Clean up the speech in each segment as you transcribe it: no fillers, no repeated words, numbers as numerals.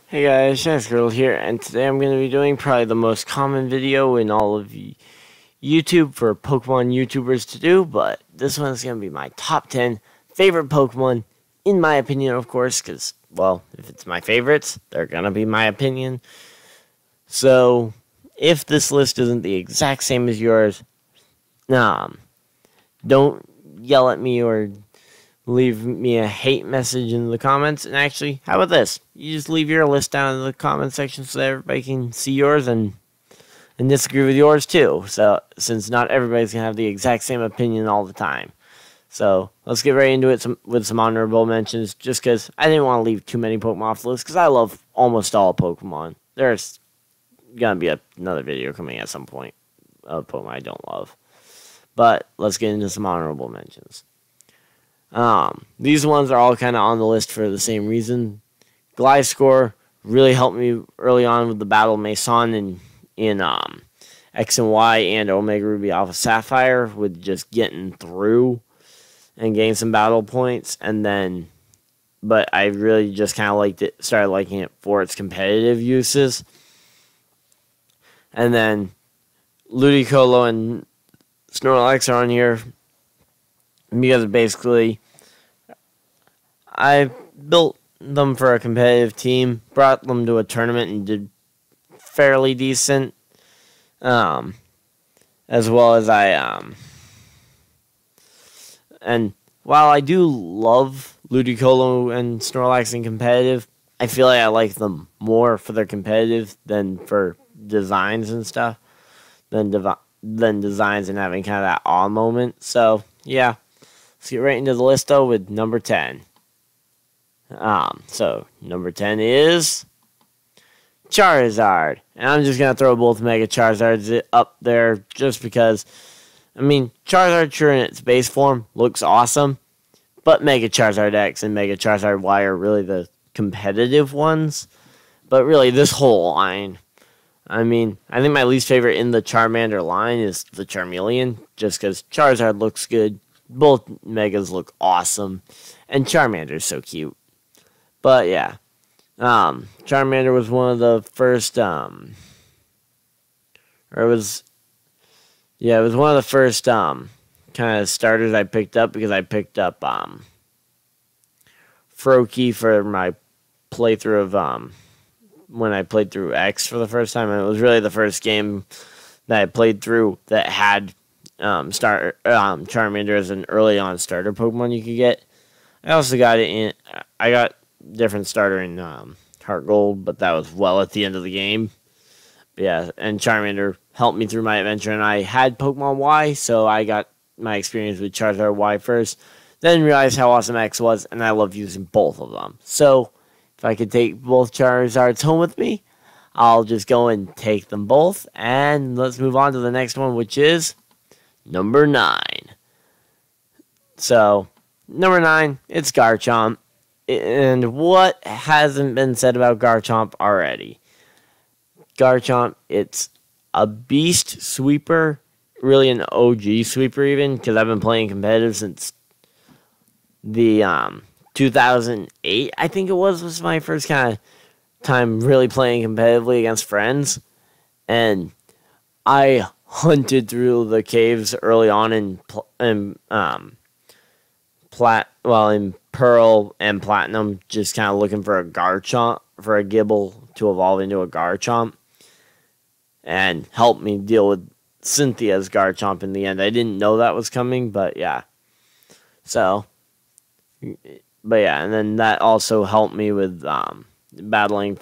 Hey guys, Girl here, and today I'm going to be doing probably the most common video in all of YouTube for Pokemon YouTubers to do, but this one is going to be my top 10 favorite Pokemon, in my opinion, of course, because, well, if it's my favorites, they're going to be my opinion. So, if this list isn't the exact same as yours, don't yell at me or leave me a hate message in the comments. And actually, how about this? You just leave your list down in the comment section so that everybody can see yours and disagree with yours too. So, since not everybody's going to have the exact same opinion all the time. So, let's get right into it with some honorable mentions, just because I didn't want to leave too many Pokemon off the list, because I love almost all Pokemon. There's going to be another video coming at some point of Pokemon I don't love. But, let's get into some honorable mentions. These ones are all kind of on the list for the same reason. Gliscor really helped me early on with the Battle Mason in X and Y and Omega Ruby Alpha Sapphire, with just getting through and getting some battle points. But I really just kind of started liking it for its competitive uses. And then Ludicolo and Snorlax are on here because basically I built them for a competitive team, brought them to a tournament, and did fairly decent. As well as and while I do love Ludicolo and Snorlax in competitive, I feel like I like them more for their competitive than for designs and stuff, than designs and having kind of that awe moment. So, yeah. Let's get right into the list, though, with number 10. So, number 10 is Charizard. And I'm just going to throw both Mega Charizards up there just because, I mean, Charizard, sure, in its base form, looks awesome. But Mega Charizard X and Mega Charizard Y are really the competitive ones. But really, this whole line, I mean, I think my least favorite in the Charmander line is the Charmeleon, just because Charizard looks good. Both Megas look awesome, and Charmander's so cute. But yeah, Charmander was one of the first, it was one of the first kind of starters I picked up, because I picked up Froakie for my playthrough of when I played through X for the first time, and it was really the first game that I played through that had Charmander as an early on starter Pokemon you could get. I also got it in. I got different starter in Heart Gold, but that was well at the end of the game. But yeah, and Charmander helped me through my adventure, and I had Pokemon Y, so I got my experience with Charizard Y first. Then realized how awesome X was, and I love using both of them. So if I could take both Charizards home with me, I'll just go and take them both. And let's move on to the next one, which is number 9. So, number 9, it's Garchomp. And what hasn't been said about Garchomp already? Garchomp, it's a beast sweeper, really an OG sweeper even, because I've been playing competitive since the 2008, I think it was my first kind of time really playing competitively against friends. And I hunted through the caves early on in Pearl and Platinum, just kind of looking for a Garchomp, for a Gible to evolve into a Garchomp, and help me deal with Cynthia's Garchomp in the end. I didn't know that was coming, but yeah. And then that also helped me with battling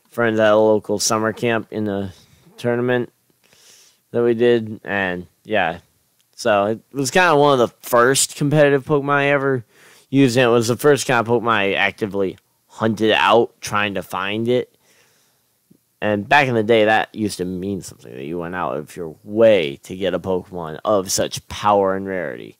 friends at a local summer camp in a tournament that we did. And yeah, so it was kind of one of the first competitive Pokemon I ever used, and it was the first kind of Pokemon I actively hunted out trying to find it. And back in the day, that used to mean something, that you went out of your way to get a Pokemon of such power and rarity.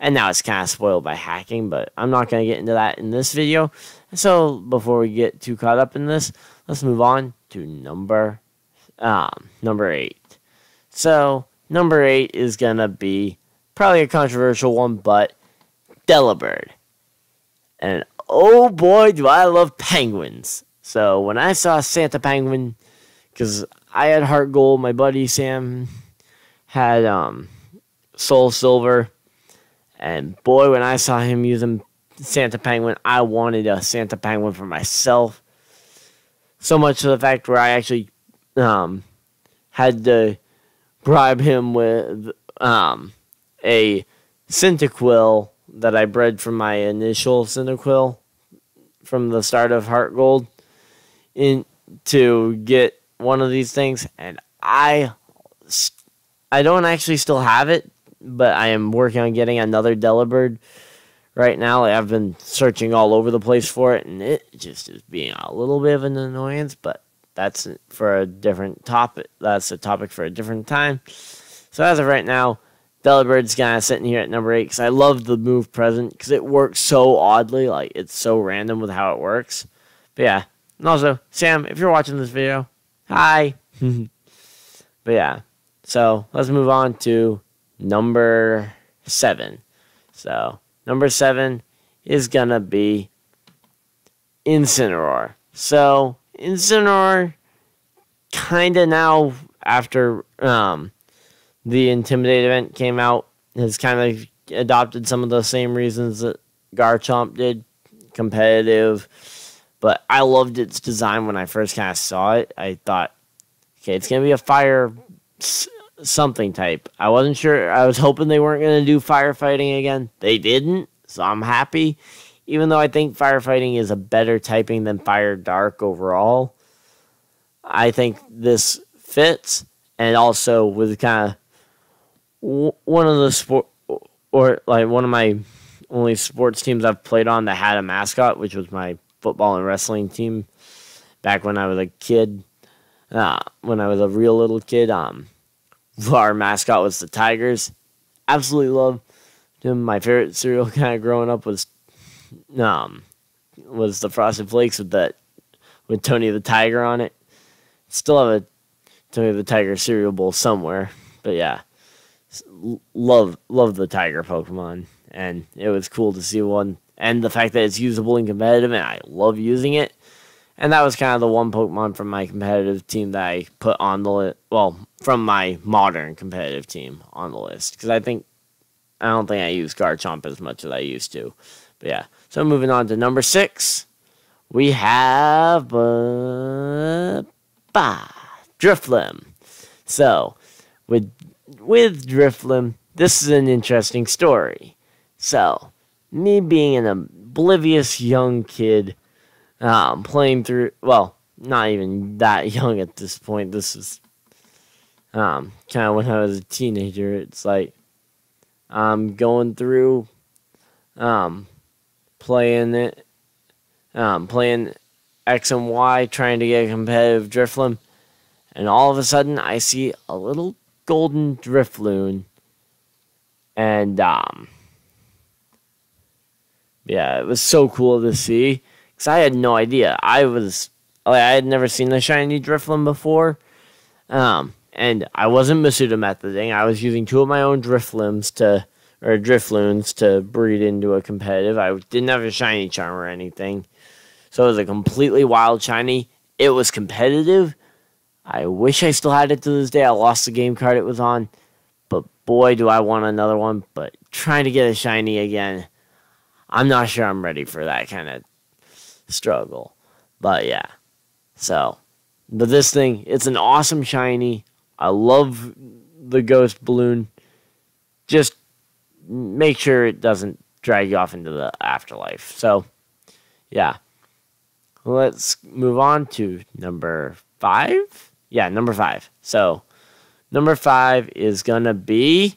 And now it's kind of spoiled by hacking, but I'm not going to get into that in this video. So before we get too caught up in this, let's move on to number 8. So number 8 is going to be probably a controversial one, but Delibird. And oh boy, do I love penguins. So when I saw Santa Penguin, because I had Heart Gold, my buddy Sam had Soul Silver, and boy, when I saw him using Santa Penguin, I wanted a Santa Penguin for myself. So much to the fact where I actually had to bribe him with a Cyndaquil that I bred from my initial Cyndaquil from the start of Heart Gold in to get one of these things, and I don't actually still have it, but I am working on getting another Delibird right now. Like, I've been searching all over the place for it, and it just is being a little bit of an annoyance, but that's for a different topic. That's a topic for a different time. So as of right now, Delibird's kind of sitting here at number 8 because I love the move present because it works so oddly. Like, it's so random with how it works. But yeah. And also, Sam, if you're watching this video, hi. But yeah. So let's move on to number 7. So number 7 is going to be Incineroar. So Incineroar kind of now after the Intimidate event came out has kind of adopted some of the same reasons that Garchomp did. Competitive. But I loved its design when I first kind of saw it. I thought, okay, it's going to be a fire something type. I wasn't sure. I was hoping they weren't going to do firefighting again. They didn't, so I'm happy. Even though I think firefighting is a better typing than fire dark overall, I think this fits. And also with kind of one of the sport, or like one of my only sports teams I've played on that had a mascot, which was my football and wrestling team back when I was a kid. When I was a real little kid, our mascot was the Tigers. Absolutely loved him. My favorite cereal kind of growing up was the Frosted Flakes with Tony the Tiger on it. Still have a Tony the Tiger cereal bowl somewhere, but yeah, love the Tiger Pokemon, and it was cool to see one, and the fact that it's usable and competitive, and I love using it. And that was kind of the one Pokemon from my competitive team that I put on the list. Well, from my modern competitive team on the list, because I don't think I use Garchomp as much as I used to. But yeah, so moving on to number 6, we have Drifloon. So with Drifloon, this is an interesting story. So me being an oblivious young kid, playing through, well, not even that young at this point. This is kind of when I was a teenager. It's like I'm going through playing X and Y, trying to get a competitive Drifloon, and all of a sudden I see a little golden Drifloon, and yeah, it was so cool to see. Because I had no idea. I had never seen a shiny Drifloon before. And I wasn't Masuda methoding. I was using 2 of my own Drifloons to breed into a competitive. I didn't have a shiny charm or anything. So it was a completely wild shiny. It was competitive. I wish I still had it to this day. I lost the game card it was on. But boy, do I want another one. But trying to get a shiny again, I'm not sure I'm ready for that kind of struggle. But yeah, but this thing, it's an awesome shiny. I love the ghost balloon. Just make sure it doesn't drag you off into the afterlife. So yeah, let's move on to number 5. Yeah, number 5. So number 5 is gonna be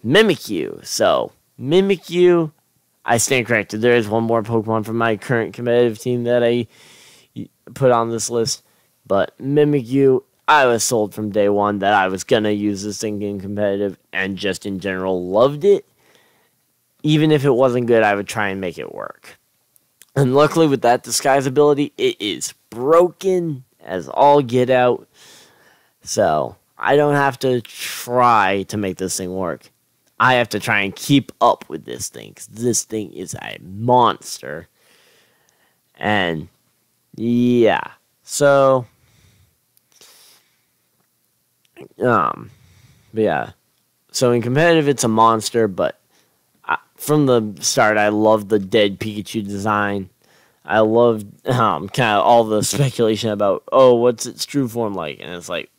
Mimikyu. So Mimikyu, I stand corrected. There is one more Pokemon from my current competitive team that I put on this list. But Mimikyu, I was sold from day one that I was going to use this thing in competitive, and just in general loved it. Even if it wasn't good, I would try and make it work. And luckily with that disguise ability, it is broken as all get out. So I don't have to try to make this thing work. I have to try and keep up with this thing, because this thing is a monster. And Yeah. So, but yeah. So in competitive, it's a monster, but from the start, I loved the dead Pikachu design. I loved kind of all the speculation about, oh, what's its true form like? And it's like,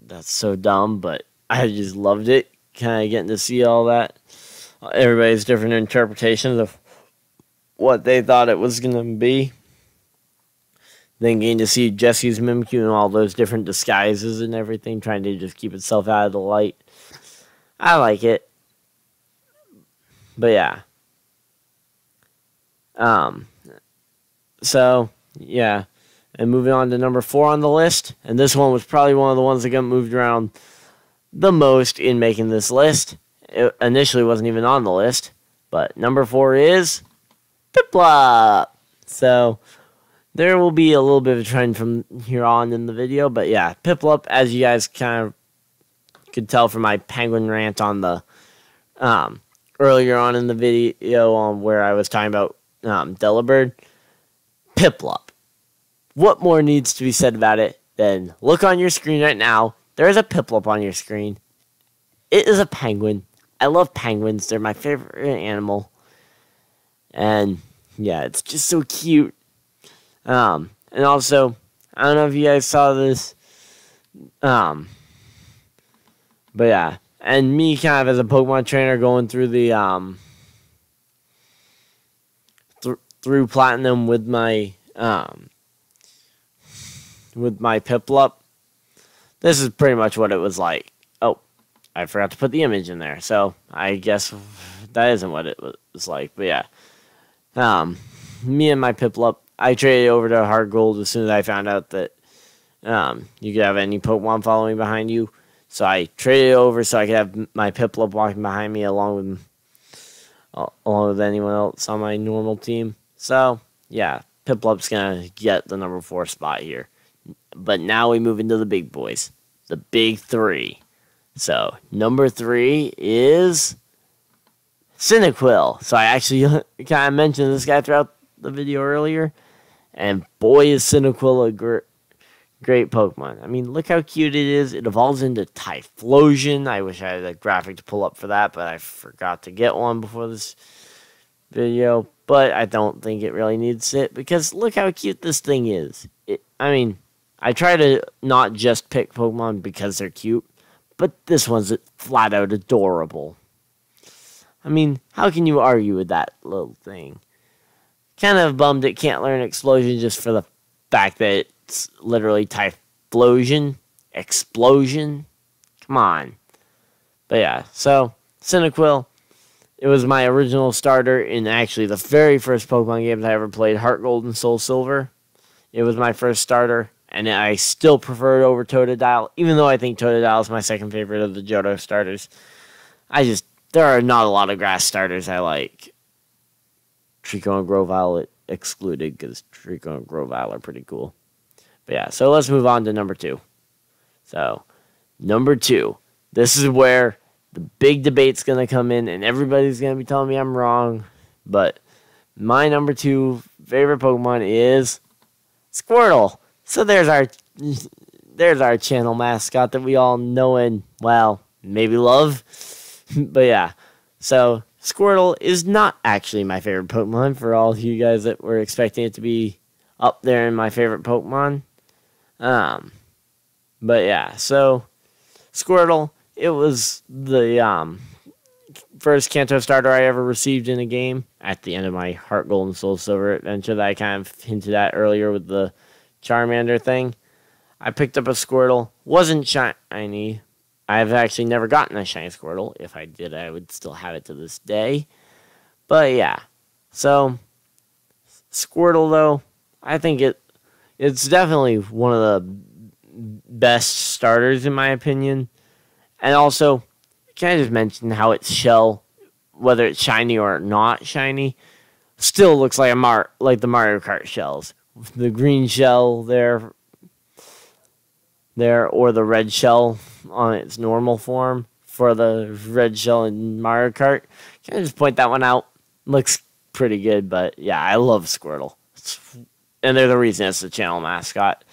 that's so dumb, but I just loved it. Kind of getting to see all that. Everybody's different interpretations of what they thought it was going to be. Then getting to see Jesse's Mimikyu and all those different disguises and everything, trying to just keep itself out of the light. I like it. But yeah. So, yeah. And moving on to number 4 on the list. And this one was probably one of the ones that got moved around the most in making this list. It initially wasn't even on the list. But number 4 is Piplup. So, there will be a little bit of a trend from here on in the video. But yeah, Piplup, as you guys kind of could tell from my penguin rant on the earlier on in the video where I was talking about Delibird, Piplup. What more needs to be said about it than look on your screen right now. There is a Piplup on your screen. It is a penguin. I love penguins. They're my favorite animal. And yeah, it's just so cute. And also, I don't know if you guys saw this. But yeah. And me kind of as a Pokemon trainer going through the through Platinum with my Piplup. This is pretty much what it was like. Oh, I forgot to put the image in there. So I guess that isn't what it was like. But yeah. Me and my Piplup, I traded over to Heart Gold as soon as I found out that you could have any Pokemon following behind you. So I traded over so I could have my Piplup walking behind me along with anyone else on my normal team. So, yeah, Piplup's going to get the number 4 spot here. But now we move into the big boys. The big 3. So, number 3 is Cyndaquil. So I actually kind of mentioned this guy throughout the video earlier. And boy, is Cyndaquil a great Pokemon. I mean, look how cute it is. It evolves into Typhlosion. I wish I had a graphic to pull up for that, but I forgot to get one before this video. But I don't think it really needs it, because look how cute this thing is. I mean, I try to not just pick Pokemon because they're cute, but this one's flat out adorable. I mean, how can you argue with that little thing? Kind of bummed it can't learn Explosion just for the fact that it's literally Typhlosion. Explosion. Come on. But yeah, so Cyndaquil, it was my original starter in actually the very first Pokemon games I ever played, Heart Gold and Soul Silver. It was my first starter, and I still prefer it over Totodile, even though I think Totodile is my second favorite of the Johto starters. There are not a lot of grass starters I like. Trico and Grovyle excluded, because Trico and Grovyle are pretty cool. But yeah, so let's move on to number 2. So, number 2. This is where the big debate's going to come in, and everybody's going to be telling me I'm wrong. But my number 2 favorite Pokemon is Squirtle. So there's our channel mascot that we all know and, well, maybe love. But yeah, so Squirtle is not actually my favorite Pokemon, for all of you guys that were expecting it to be up there in my favorite Pokemon. But yeah, so Squirtle, it was the first Kanto starter I ever received in a game at the end of my Heart Gold and Soul Silver adventure that I kind of hinted at earlier with the Charmander thing. I picked up a Squirtle, wasn't shiny. I've actually never gotten a shiny Squirtle. If I did, I would still have it to this day. But yeah, so Squirtle, though, I think it's definitely one of the best starters in my opinion. And also, can I just mention how its shell, whether it's shiny or not shiny, still looks like like the Mario Kart shells. The green shell there, or the red shell on its normal form for the red shell in Mario Kart. Can I just point that one out? Looks pretty good, but yeah, I love Squirtle. and they're the reason it's the channel mascot.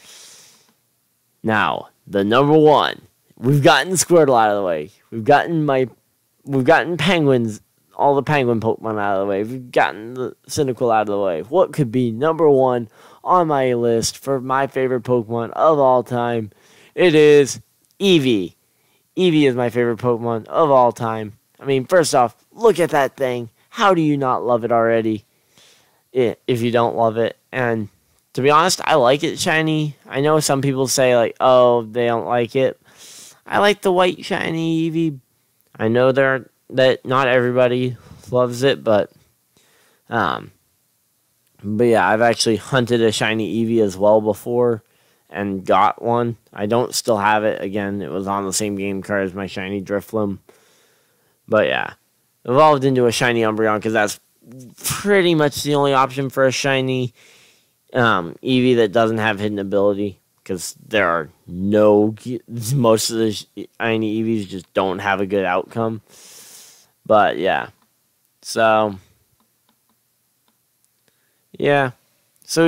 Now, the number one. We've gotten Squirtle out of the way. We've gotten Penguins, all the Penguin Pokemon out of the way. We've gotten the Cyndaquil out of the way. What could be number one on my list for my favorite Pokemon of all time? It is Eevee. Eevee is my favorite Pokemon of all time. I mean, first off, look at that thing. How do you not love it already? If you don't love it. And to be honest, I like it shiny. I know some people say, like, oh, they don't like it. I like the white shiny Eevee. I know that not everybody loves it, but yeah, I've actually hunted a shiny Eevee as well before and got one. I don't still have it. Again, it was on the same game card as my shiny Drifloon. But yeah, evolved into a shiny Umbreon because that's pretty much the only option for a shiny Eevee that doesn't have hidden ability. Because there are most of the shiny Eevees just don't have a good outcome. But yeah, so we've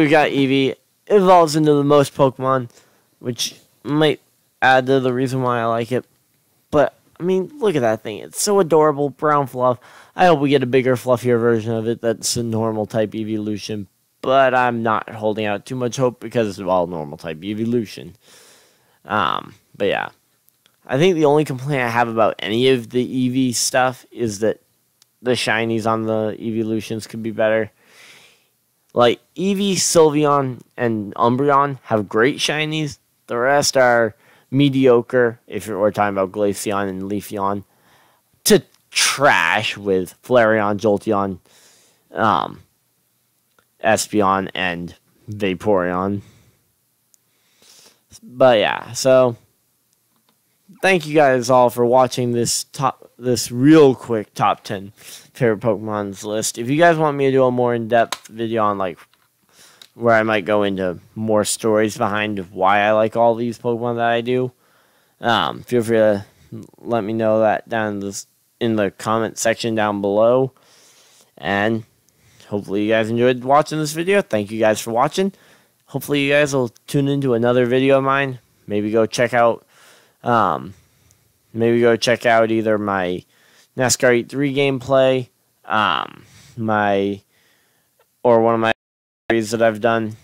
got Eevee. It evolves into the most Pokemon, which might add to the reason why I like it. But I mean, look at that thing. It's so adorable, brown fluff. I hope we get a bigger, fluffier version of it that's a normal type evolution. But I'm not holding out too much hope because it's all normal type evolution. But yeah. I think the only complaint I have about any of the Eevee stuff is that the shinies on the evolutions could be better. Like, Eevee, Sylveon, and Umbreon have great shinies. The rest are mediocre, if we're talking about Glaceon and Leafeon, to trash with Flareon, Jolteon, Espeon, and Vaporeon. But yeah, so thank you guys all for watching this real quick top 10 favorite Pokemon's list. If you guys want me to do a more in-depth video on like where I might go into more stories behind why I like all these Pokemon that I do, feel free to let me know that down in the comment section down below. And hopefully you guys enjoyed watching this video. Thank you guys for watching. Hopefully you guys will tune into another video of mine. Maybe go check out either my NASCAR Heat 3 gameplay, or one of my series that I've done.